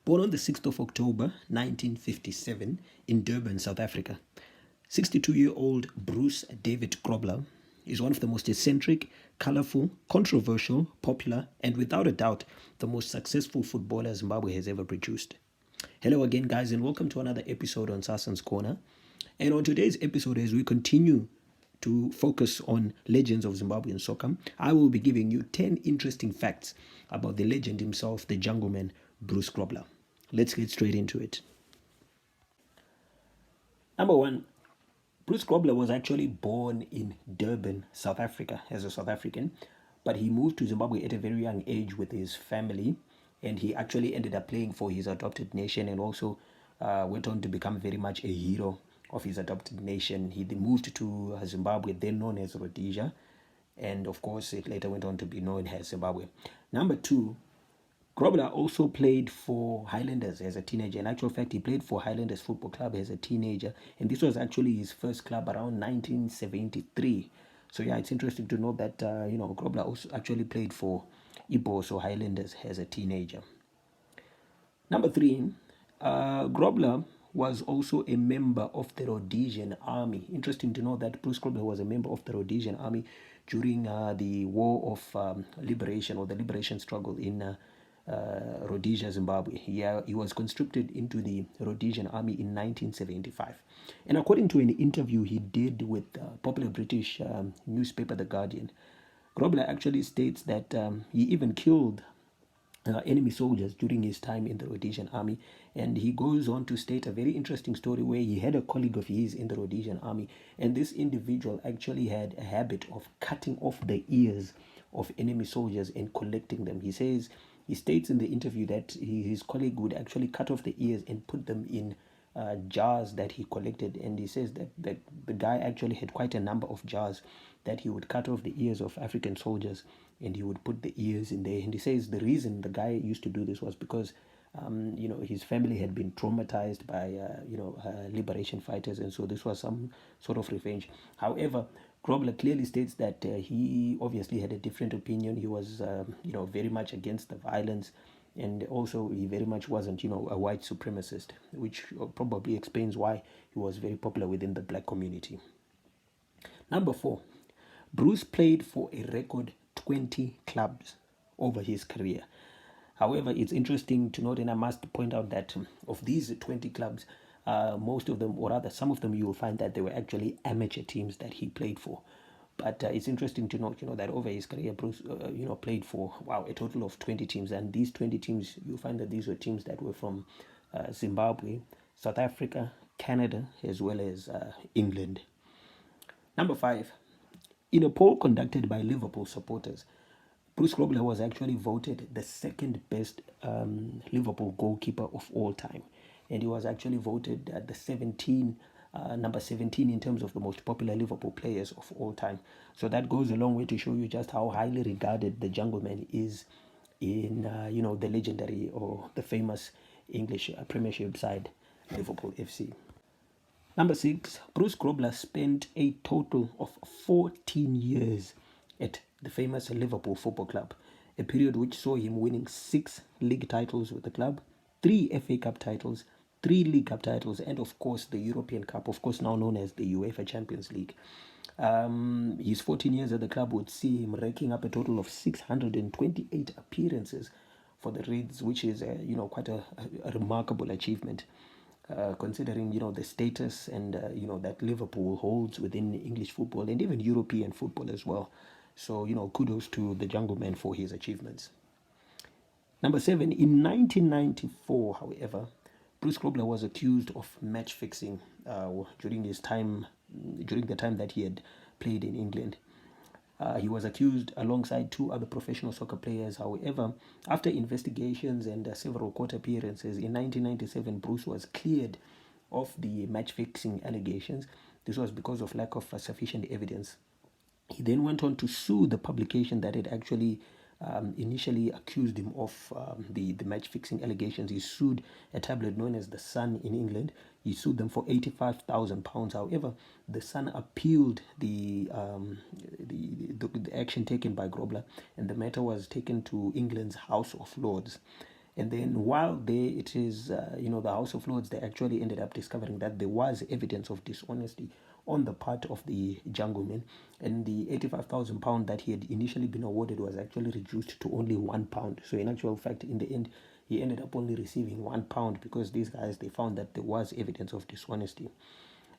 Born on the 6th of October 1957 in Durban, South Africa, 62-year-old Bruce David Grobbellaar is one of the most eccentric, colorful, controversial, popular, and without a doubt, the most successful footballer Zimbabwe has ever produced. Hello again, guys, and welcome to another episode on Sasan's Corner. And on today's episode, as we continue to focus on legends of Zimbabwean soccer, I will be giving you 10 interesting facts about the legend himself, the jungle man, Bruce Grobbellaar. Let's get straight into it. Number one, Bruce Grobbellaar was actually born in Durban, South Africa, as a South African, but he moved to Zimbabwe at a very young age with his family, and he actually ended up playing for his adopted nation and also went on to become very much a hero of his adopted nation. He moved to Zimbabwe, then known as Rhodesia, and of course it later went on to be known as Zimbabwe. Number two, Grobbellaar also played for Highlanders as a teenager. In actual fact, he played for Highlanders Football Club as a teenager, and this was actually his first club around 1973. So yeah, it's interesting to know that Grobbellaar also actually played for Ibos or Highlanders as a teenager. Number three, Grobbellaar was also a member of the Rhodesian Army. Interesting to know that Bruce Grobbellaar was a member of the Rhodesian Army during the War of Liberation, or the liberation struggle in Rhodesia, Zimbabwe. He was conscripted into the Rhodesian Army in 1975. And according to an interview he did with popular British newspaper The Guardian, Grobbellaar actually states that he even killed enemy soldiers during his time in the Rhodesian Army. And he goes on to state a very interesting story where he had a colleague of his in the Rhodesian Army, and this individual actually had a habit of cutting off the ears of enemy soldiers and collecting them. He states in the interview that his colleague would actually cut off the ears and put them in jars that he collected. And he says that the guy actually had quite a number of jars that he would cut off the ears of African soldiers, and he would put the ears in there. And he says the reason the guy used to do this was because his family had been traumatized by liberation fighters, and so this was some sort of revenge. However, Grobbellaar clearly states that he obviously had a different opinion. He was very much against the violence, and also he very much wasn't a white supremacist, which probably explains why he was very popular within the black community. Number four, Bruce played for a record 20 clubs over his career. However, it's interesting to note, and I must point out that of these 20 clubs, most of them, or rather some of them, you will find that they were actually amateur teams that he played for. But it's interesting to note, that over his career, Bruce, played for, a total of 20 teams. And these 20 teams, you'll find that these were teams that were from Zimbabwe, South Africa, Canada, as well as England. Number five, in a poll conducted by Liverpool supporters, Bruce Grobbellaar was actually voted the second best Liverpool goalkeeper of all time. And he was actually voted at the number 17 in terms of the most popular Liverpool players of all time. So that goes a long way to show you just how highly regarded the Jungleman is in the legendary or the famous English Premiership side, Liverpool FC. Number six, Bruce Grobbellaar spent a total of 14 years at the famous Liverpool Football Club, a period which saw him winning 6 league titles with the club, 3 FA Cup titles, 3 League Cup titles, and of course the European Cup, of course now known as the UEFA Champions League. His 14 years at the club would see him racking up a total of 628 appearances for the Reds, which is quite a remarkable achievement, considering the status and that Liverpool holds within English football and even European football as well. So kudos to the Jungleman for his achievements. Number seven, in 1994, however, Bruce Grobbellaar was accused of match fixing during the time that he had played in England. He was accused alongside 2 other professional soccer players. However, after investigations and several court appearances, in 1997, Bruce was cleared of the match fixing allegations. This was because of lack of sufficient evidence. He then went on to sue the publication that had actually initially accused him of the match-fixing allegations. He sued a tabloid known as The Sun in England. He sued them for £85,000. However, The Sun appealed the action taken by Grobbellaar, and the matter was taken to England's House of Lords. And then while there, it is, the House of Lords, they actually ended up discovering that there was evidence of dishonesty on the part of the jungleman, and the £85,000 that he had initially been awarded was actually reduced to only £1. So in actual fact, in the end, he ended up only receiving £1 because these guys, they found that there was evidence of dishonesty.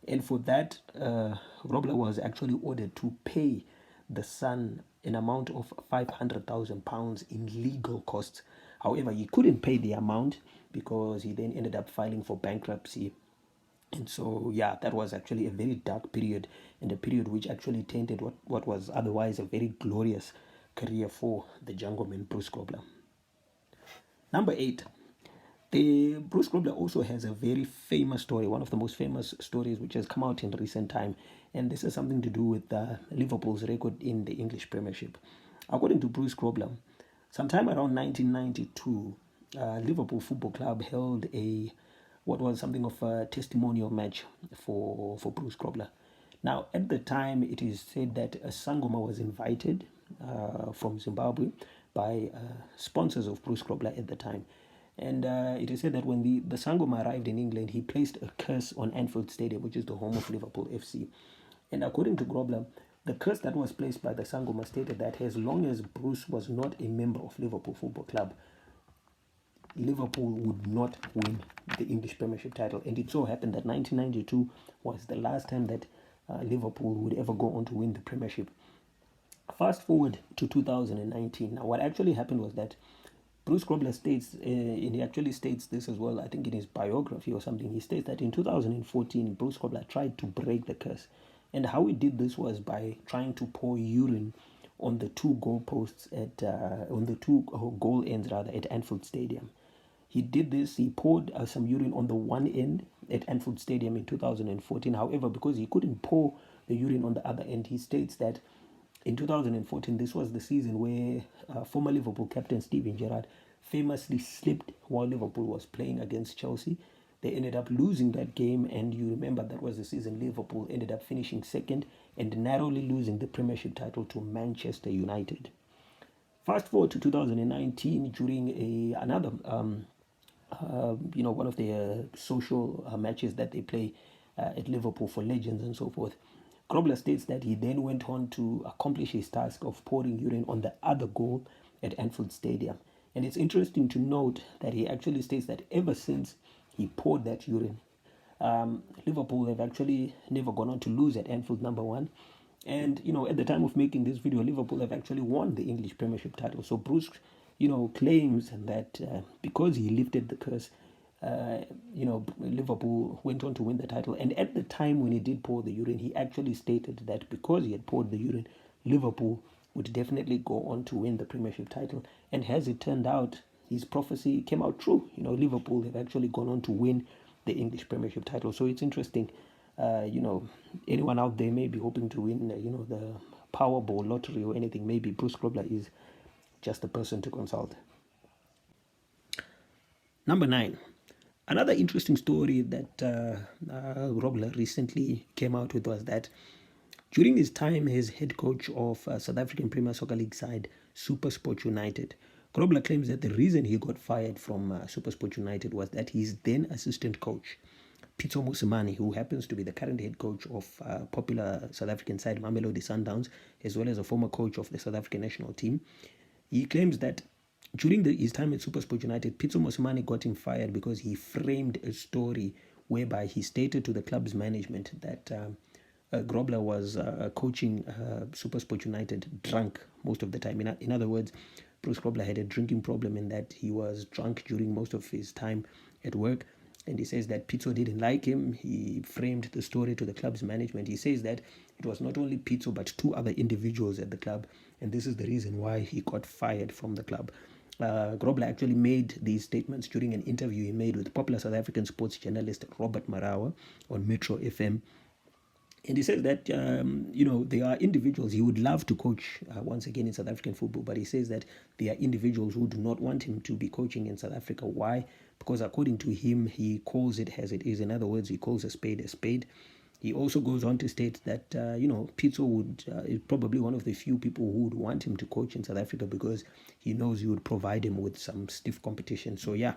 And for that, Grobler was actually ordered to pay the son an amount of £500,000 in legal costs. However, he couldn't pay the amount because he then ended up filing for bankruptcy. And so, yeah, that was actually a very dark period, and a period which actually tainted what was otherwise a very glorious career for the jungleman Bruce Grobbellaar. Number 8. The Bruce Grobbellaar also has a very famous story, one of the most famous stories which has come out in recent time, and this has something to do with Liverpool's record in the English Premiership. According to Bruce Grobbellaar, sometime around 1992, Liverpool Football Club held what was something of a testimonial match for Bruce Grobbellaar. Now, at the time, it is said that a Sangoma was invited from Zimbabwe by sponsors of Bruce Grobbellaar at the time. And it is said that when the Sangoma arrived in England, he placed a curse on Anfield Stadium, which is the home of Liverpool FC. And according to Grobbellaar, the curse that was placed by the Sangoma stated that as long as Bruce was not a member of Liverpool Football Club, Liverpool would not win the English Premiership title. And it so happened that 1992 was the last time that Liverpool would ever go on to win the Premiership. Fast forward to 2019. Now, what actually happened was that Bruce Grobbellaar states, and he actually states this as well, I think in his biography or something, he states that in 2014, Bruce Grobbellaar tried to break the curse. And how he did this was by trying to pour urine on the two goal posts on the two goal ends rather at Anfield Stadium. He did this, he poured some urine on the one end at Anfield Stadium in 2014. However, because he couldn't pour the urine on the other end, he states that in 2014, this was the season where former Liverpool captain Steven Gerrard famously slipped while Liverpool was playing against Chelsea. They ended up losing that game, and you remember that was the season Liverpool ended up finishing second and narrowly losing the Premiership title to Manchester United. Fast forward to 2019, during another one of the social matches that they play at Liverpool for Legends and so forth. Grobbellaar states that he then went on to accomplish his task of pouring urine on the other goal at Anfield Stadium. And it's interesting to note that he actually states that ever since he poured that urine, Liverpool have actually never gone on to lose at Anfield, number one. And, at the time of making this video, Liverpool have actually won the English Premiership title. So Bruce, claims that because he lifted the curse, Liverpool went on to win the title. And at the time when he did pour the urine, he actually stated that because he had poured the urine, Liverpool would definitely go on to win the Premiership title. And as it turned out, his prophecy came out true. Liverpool have actually gone on to win the English Premiership title. So it's interesting. Anyone out there may be hoping to win, the Powerball lottery or anything. Maybe Bruce Grobbellaar is just the person to consult. Number 9. Another interesting story that Grobbellaar recently came out with was that during his time as head coach of South African Premier Soccer League side SuperSport United, Grobbellaar claims that the reason he got fired from SuperSport United was that his then assistant coach, Pitso Mosimane, who happens to be the current head coach of popular South African side Mamelodi Sundowns, as well as a former coach of the South African national team, he claims that during his time at SuperSport United, Pitso Mosimane got him fired because he framed a story whereby he stated to the club's management that Grobbellaar was coaching SuperSport United drunk most of the time. In other words, Bruce Grobbellaar had a drinking problem in that he was drunk during most of his time at work. And he says that Pitso didn't like him. He framed the story to the club's management. He says that it was not only Pitso but two other individuals at the club. And this is the reason why he got fired from the club. Grobbellaar actually made these statements during an interview he made with popular South African sports journalist Robert Marawa on Metro FM. And he says that, there are individuals he would love to coach once again in South African football, but he says that there are individuals who do not want him to be coaching in South Africa. Why? Because according to him, he calls it as it is. In other words, he calls a spade a spade. He also goes on to state that, Pitso is probably one of the few people who would want him to coach in South Africa because he knows he would provide him with some stiff competition. So, yeah,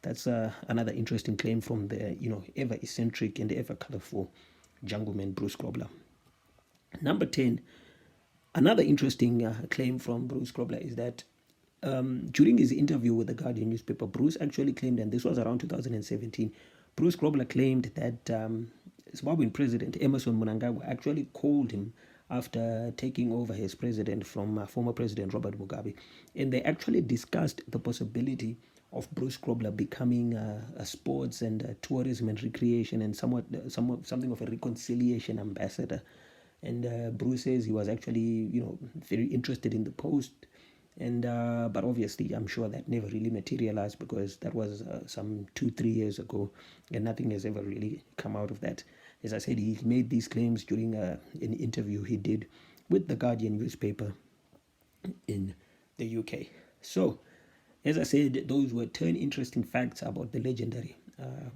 that's another interesting claim from the, ever eccentric and ever colorful jungleman Bruce Grobbellaar. Number 10, another interesting claim from Bruce Grobbellaar is that during his interview with the Guardian newspaper, Bruce actually claimed, and this was around 2017, Bruce Grobbellaar claimed that Zimbabwean President Emerson Mnangagwa actually called him after taking over as president from former President Robert Mugabe, and they actually discussed the possibility of Bruce Grobbellaar becoming a sports and tourism and recreation and something of a reconciliation ambassador. And Bruce says he was actually, very interested in the post. And but obviously, I'm sure that never really materialized because that was some 2-3 years ago, and nothing has ever really come out of that. As I said, he made these claims during an interview he did with the Guardian newspaper in the UK. So, as I said, those were 10 interesting facts about the legendary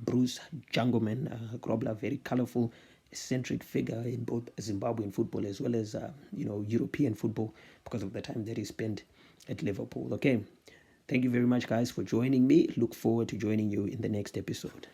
Bruce Jungleman Grobbellaar, very colorful, eccentric figure in both Zimbabwean football as well as European football because of the time that he spent at Liverpool. Okay, thank you very much, guys, for joining me. Look forward to joining you in the next episode.